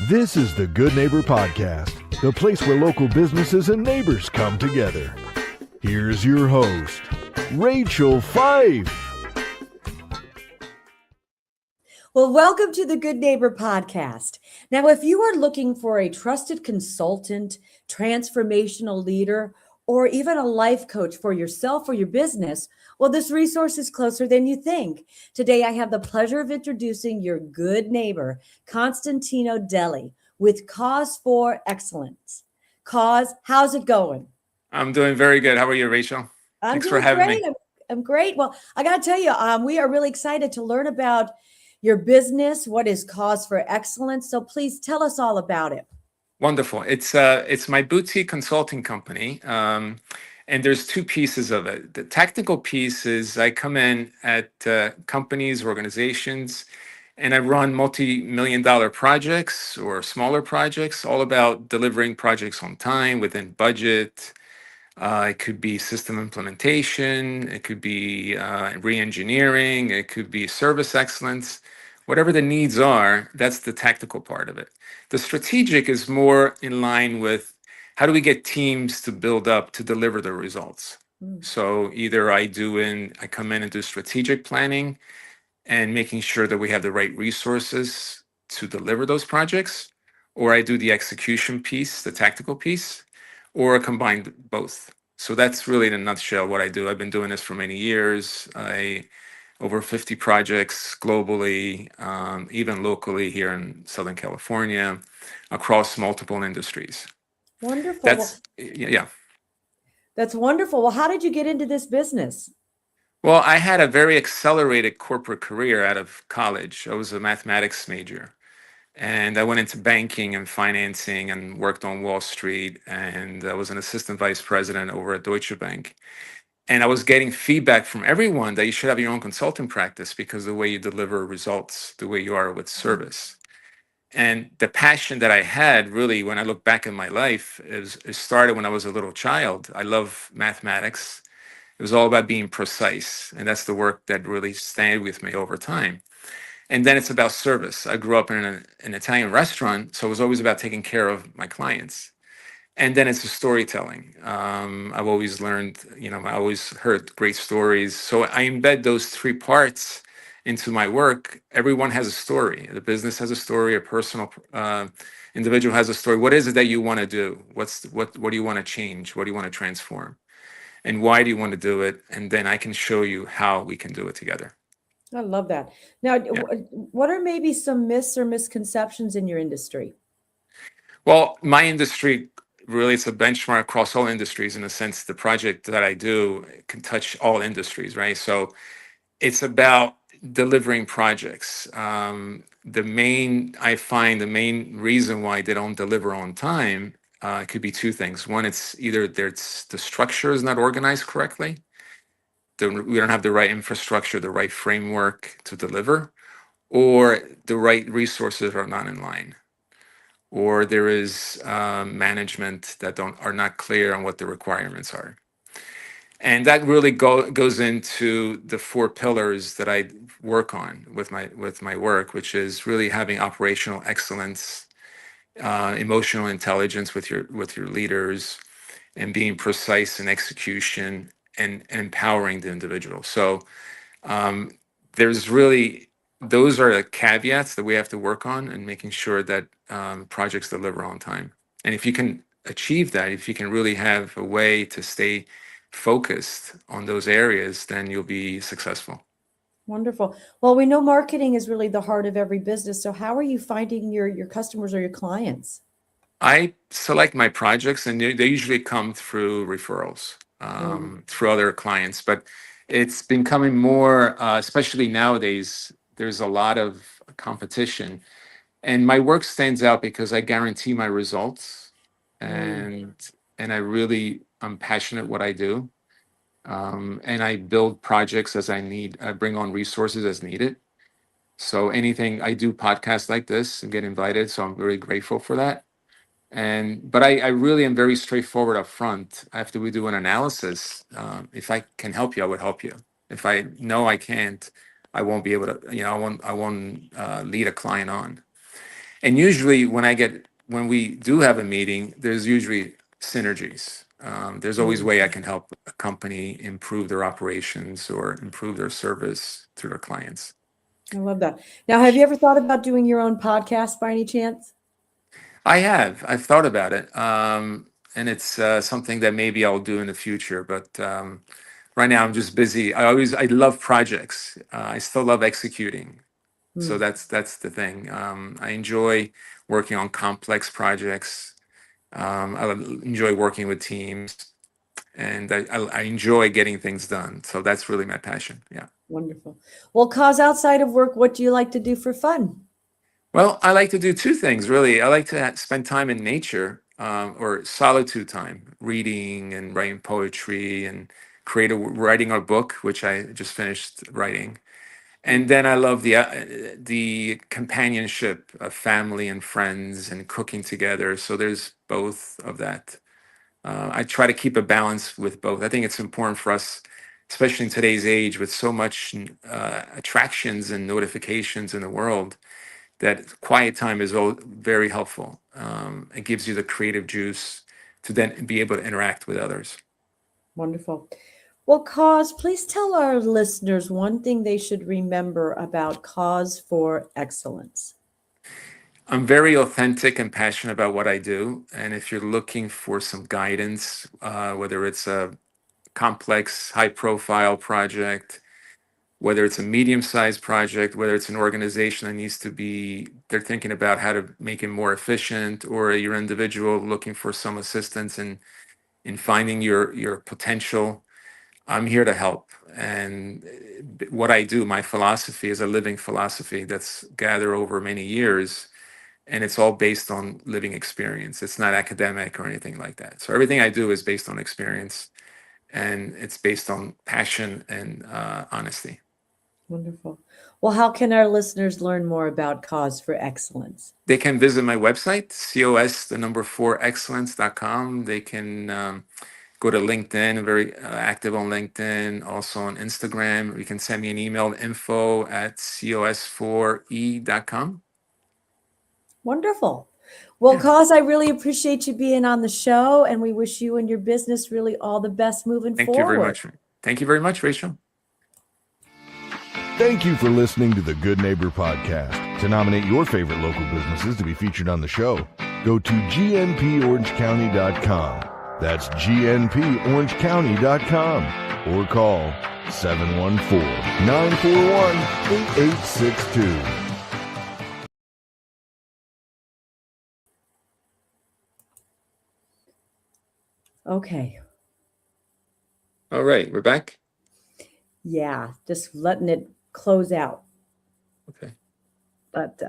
This is the Good Neighbor Podcast, the place where local businesses and neighbors come together. Here's your host, Rachel Fife. Well, welcome to the Good Neighbor Podcast. Now, if you are looking for a trusted consultant, transformational leader, or even a life coach for yourself or your business, well, this resource is closer than you think. Today, I have the pleasure of introducing your good neighbor, Costantino Delli, with COS for Excellence. COS, how's it going? I'm doing very good. How are you, Rachel? Thanks for having me. I'm great. Well, I got to tell you, we are really excited to learn about your business. What is COS for Excellence? So please tell us all about it. Wonderful. It's my boutique consulting company, and there's two pieces of it. The technical piece is I come in at companies, organizations, and I run multi-million-dollar projects or smaller projects, all about delivering projects on time, within budget. It could be system implementation, it could be re-engineering, it could be service excellence. Whatever the needs are, that's the tactical part of it. The strategic is more in line with how do we get teams to build up to deliver the results. So either I come in and do strategic planning and making sure that we have the right resources to deliver those projects, or I do the execution piece, the tactical piece, or combine both. So that's really in a nutshell what I do. I've been doing this for many years. Over 50 projects globally, even locally here in Southern California, across multiple industries. Wonderful. Yeah. That's wonderful. Well, how did you get into this business? Well, I had a very accelerated corporate career out of college. I was a mathematics major. And I went into banking and financing and worked on Wall Street. And I was an assistant vice president over at Deutsche Bank. And I was getting feedback from everyone that you should have your own consulting practice because of the way you deliver results, the way you are with service. And the passion that I had really, when I look back in my life, it started when I was a little child. I love mathematics. It was all about being precise. And that's the work that really stayed with me over time. And then it's about service. I grew up in an Italian restaurant, so it was always about taking care of my clients. And then it's the storytelling. I've always learned, I always heard great stories. So I embed those three parts into my work. Everyone has a story. The business has a story, a personal individual has a story. What is it that you want to do? What do you want to change? What do you want to transform? And why do you want to do it? And then I can show you how we can do it together. I love that. Now, what are maybe some myths or misconceptions in your industry? Well, my industry, really, it's a benchmark across all industries in a sense. The project that I do can touch all industries, right? So it's about delivering projects. The main reason why they don't deliver on time could be two things. One, it's either the structure is not organized correctly. We don't have the right infrastructure, the right framework to deliver, or the right resources are not in line, or there is management that are not clear on what the requirements are. And that really goes into the four pillars that I work on with my work, which is really having operational excellence, emotional intelligence with your leaders, and being precise in execution and empowering the individual. So those are the caveats that we have to work on and making sure that projects deliver on time. And if you can achieve that, if you can really have a way to stay focused on those areas, then you'll be successful. Wonderful. Well, we know marketing is really the heart of every business. So how are you finding your customers or your clients? I select my projects, and they usually come through referrals, through other clients. But it's becoming more, especially nowadays, there's a lot of competition. And my work stands out because I guarantee my results. And I'm passionate what I do. And I build projects as I need. I bring on resources as needed. So I do podcasts like this and get invited. So I'm very grateful for that. But I really am very straightforward up front. After we do an analysis, if I can help you, I would help you. If I know I can't, I won't be able to, I won't lead a client on. And usually when we do have a meeting, there's usually synergies. There's always a way I can help a company improve their operations or improve their service to their clients. I love that. Now, have you ever thought about doing your own podcast by any chance? I've thought about it. And it's something that maybe I'll do in the future, but right now I'm just busy. I love projects. I still love executing. So that's the thing. I enjoy working on complex projects. I enjoy working with teams, and I enjoy getting things done. So that's really my passion. Yeah. Wonderful. Well, cause outside of work, what do you like to do for fun? Well, I like to do two things really. I like to spend time in nature, or solitude time, reading and writing poetry and writing a book, which I just finished writing. And then I love the companionship of family and friends and cooking together. So there's both of that. I try to keep a balance with both. I think it's important for us, especially in today's age with so much attractions and notifications in the world, that quiet time is very helpful. It gives you the creative juice to then be able to interact with others. Wonderful. Well, Cause, please tell our listeners one thing they should remember about Cause for Excellence. I'm very authentic and passionate about what I do. And if you're looking for some guidance, whether it's a complex, high profile project, whether it's a medium sized project, whether it's an organization that they're thinking about how to make it more efficient, or you're an individual looking for some assistance in finding your potential, I'm here to help. And what I do, my philosophy is a living philosophy that's gathered over many years. And it's all based on living experience. It's not academic or anything like that. So everything I do is based on experience, and it's based on passion and honesty. Wonderful. Well, how can our listeners learn more about Cause for Excellence? They can visit my website, COS, the number 4excellence.com. They can go to LinkedIn. I'm very active on LinkedIn, also on Instagram. You can send me an email, info@cos4e.com. Wonderful. Well, Yeah. Cause, I really appreciate you being on the show, and we wish you and your business really all the best moving Thank you very forward. much. Thank you very much, Rachel. Thank you for listening to the Good Neighbor Podcast. To nominate your favorite local businesses to be featured on the show, go to gnporangecounty.com. That's gnporangecounty.com, or call 714-941-8862. Okay. All right, we're back. Yeah, just letting it close out. Okay. But